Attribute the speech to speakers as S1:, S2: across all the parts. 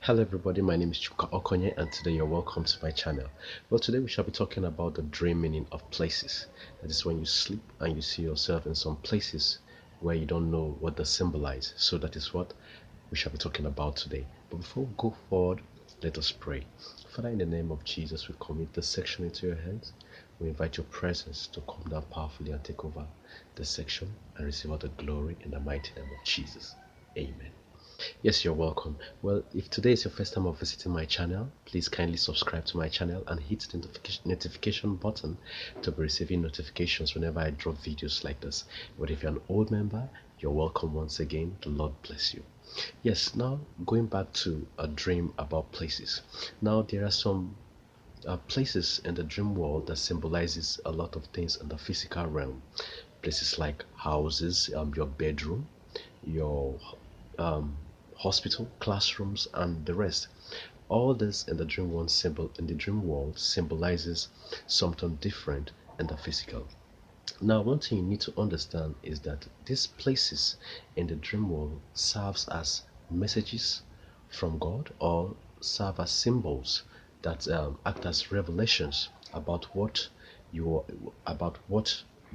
S1: Hello everybody, my name is Chuka Okonye and today you're welcome to my channel. Well, today we shall be talking about the dream meaning of places. That is when you sleep and you see yourself in some places where you don't know what they symbolize. So that is what we shall be talking about today. But before we go forward, let us pray. Father, in the name of Jesus, we commit this section into your hands. We invite your presence to come down powerfully and take over this section and receive all the glory in the mighty name of Jesus. Amen. Yes, you're welcome. Well, if today is your first time of visiting my channel, please kindly subscribe to my channel and hit the notification button to be receiving notifications whenever I drop videos like this. But if you're an old member, you're welcome once again. The Lord bless you. Yes, now going back to a dream about places. Now there are some places in the dream world that symbolizes a lot of things in the physical realm. Places like houses, your bedroom, your hospital, classrooms, and the rest. All this in the dream world symbolizes something different in the physical. Now, one thing you need to understand is that these places in the dream world serves as messages from God or serve as symbols that act as revelations about what you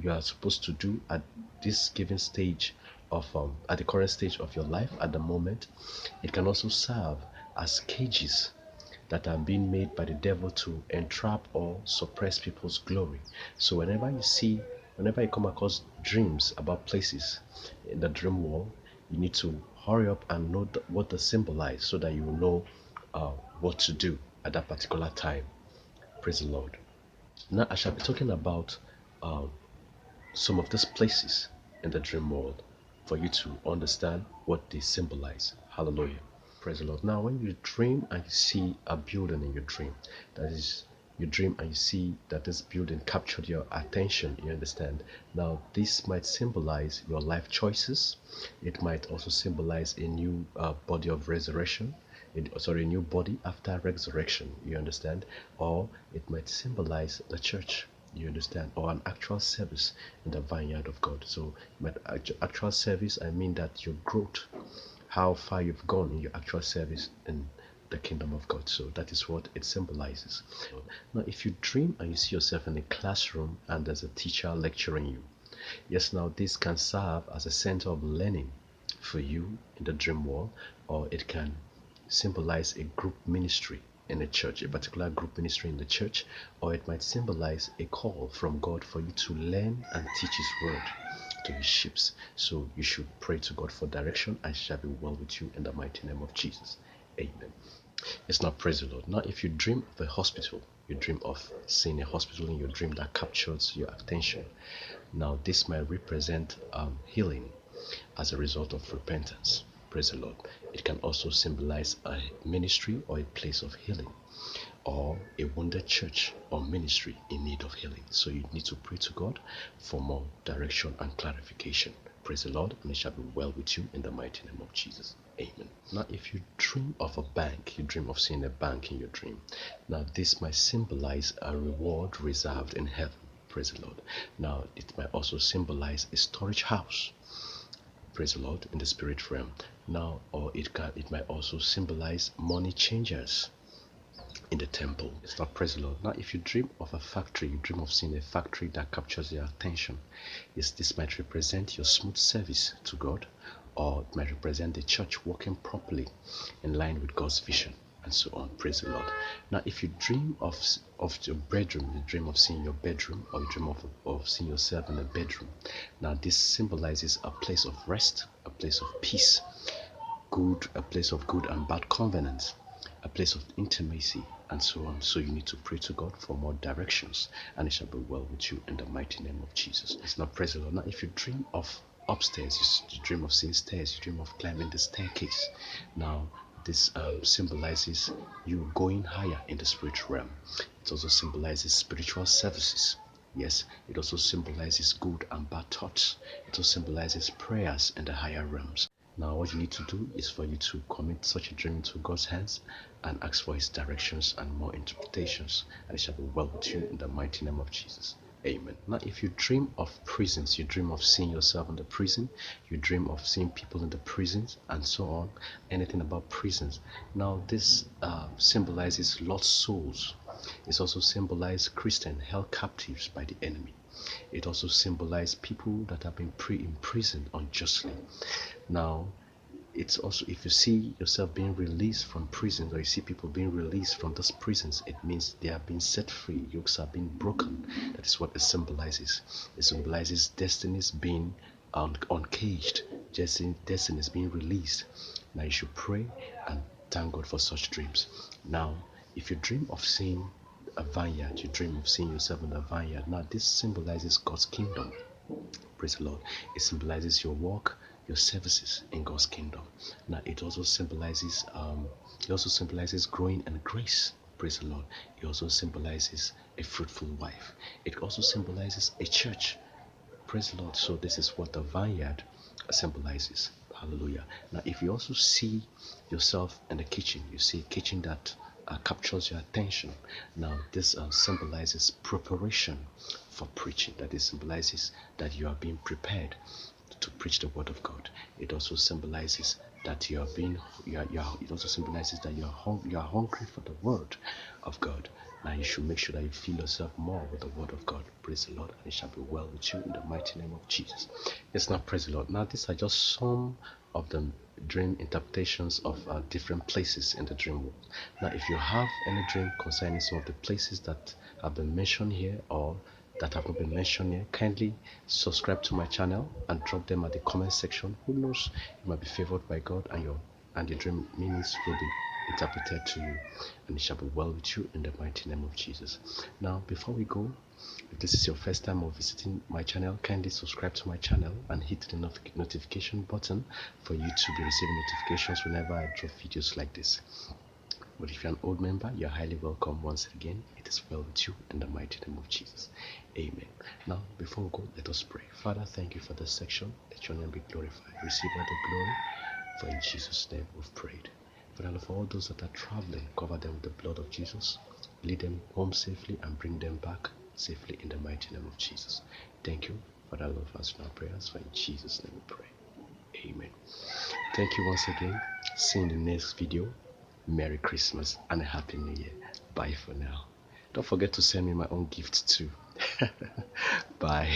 S1: are supposed to do at this given stage of at the current stage of your life at the moment. It can also serve as cages that are being made by the devil to entrap or suppress people's glory. So whenever you come across dreams about places in the dream world, you need to hurry up and know what they symbolize so that you will know what to do at that particular time. Praise the Lord. Now I shall be talking about some of these places in the dream world for you to understand what they symbolize. Hallelujah. Praise the Lord. Now, when you dream and you see a building in your dream, that is, you dream and you see that this building captured your attention, you understand? Now, this might symbolize your life choices. It might also symbolize a new body of resurrection. A new body after resurrection, you understand? Or it might symbolize the church, you understand, or an actual service in the vineyard of God. So by actual service, I mean that your growth, how far you've gone in your actual service in the kingdom of God. So that is what it symbolizes. Now, if you dream and you see yourself in a classroom and there's a teacher lecturing you, yes, now this can serve as a center of learning for you in the dream world, or it can symbolize a group ministry in a church, a particular group ministry in the church, or it might symbolize a call from God for you to learn and teach His word to His sheep. So you should pray to God for direction, and it shall be well with you in the mighty name of Jesus. Amen. It's not, praise the Lord. Now, if you dream of a hospital, you dream of seeing a hospital in your dream that captures your attention. Now, this might represent healing as a result of repentance. Praise the Lord. It can also symbolize a ministry or a place of healing, or a wounded church or ministry in need of healing. So you need to pray to God for more direction and clarification. Praise the Lord, and it shall be well with you in the mighty name of Jesus. Amen. Now, if you dream of a bank, you dream of seeing a bank in your dream. Now, this might symbolize a reward reserved in heaven. Praise the Lord. Now, it might also symbolize a storage house. Praise the Lord, in the spirit realm. Now, or it might also symbolize money changers in the temple. It's not, praise the Lord. Now, if you dream of a factory, you dream of seeing a factory that captures your attention. Yes, this might represent your smooth service to God, or it might represent the church working properly in line with God's vision, and so on. Praise the Lord. Now, if you dream of your bedroom, you dream of seeing your bedroom, or you dream of seeing yourself in a bedroom. Now, this symbolizes a place of rest, a place of peace, a place of good and bad covenants, a place of intimacy, and so on. So you need to pray to God for more directions, and it shall be well with you in the mighty name of Jesus. It's not, praise the Lord. Now, if you dream of upstairs, you dream of seeing stairs, you dream of climbing the staircase. Now, this symbolizes you going higher in the spiritual realm. It also symbolizes spiritual services. Yes, it also symbolizes good and bad thoughts. It also symbolizes prayers in the higher realms. Now, what you need to do is for you to commit such a dream into God's hands and ask for His directions and more interpretations, and it shall be well with you in the mighty name of Jesus. Amen. Now, if you dream of prisons, you dream of seeing yourself in the prison, you dream of seeing people in the prisons, and so on, anything about prisons. Now, this symbolizes lost souls. It also symbolizes Christian held captives by the enemy. It also symbolizes people that have been imprisoned unjustly. Now, it's also, if you see yourself being released from prisons, or you see people being released from those prisons, it means they are being set free, yokes are being broken. That is what it symbolizes. It symbolizes destinies being uncaged, destinies being released. Now you should pray and thank God for such dreams. Now, if you dream of seeing a vineyard, you dream of seeing yourself in a vineyard. Now this symbolizes God's kingdom. Praise the Lord. It symbolizes your work, your services in God's kingdom. Now it also symbolizes growing in grace. Praise the Lord. It also symbolizes a fruitful wife. It also symbolizes a church. Praise the Lord. So this is what the vineyard symbolizes. Hallelujah. Now if you also see yourself in the kitchen, you see a kitchen that captures your attention. Now this symbolizes preparation for preaching. That it symbolizes that you are being prepared to preach the word of God. It also symbolizes that it also symbolizes that you are hungry for the word of God. Now you should make sure that you fill yourself more with the word of God. Praise the Lord, and it shall be well with you in the mighty name of Jesus. Yes, now praise the Lord. Now these are just some of the dream interpretations of different places in the dream world. Now if you have any dream concerning some of the places that have been mentioned here or that have not been mentioned here, kindly subscribe to my channel and drop them at the comment section. Who knows, you might be favored by God and your dream meanings will be interpreted to you, and it shall be well with you in the mighty name of Jesus. Now before we go, if this is your first time of visiting my channel, kindly subscribe to my channel and hit the notification button for you to be receiving notifications whenever I drop videos like this. But if you're an old member, you're highly welcome once again. It is well with you in the mighty name of Jesus. Amen. Now, before we go, let us pray. Father, thank you for this section. Let your name be glorified. Receive all the glory, for in Jesus' name we've prayed. Father, for all those that are traveling, cover them with the blood of Jesus. Lead them home safely and bring them back safely in the mighty name of Jesus. Thank you, Father, Lord, for answering our prayers. For in Jesus' name we pray. Amen. Thank you once again. See you in the next video. Merry Christmas and a Happy New Year. Bye for now. Don't forget to send me my own gifts too. Bye.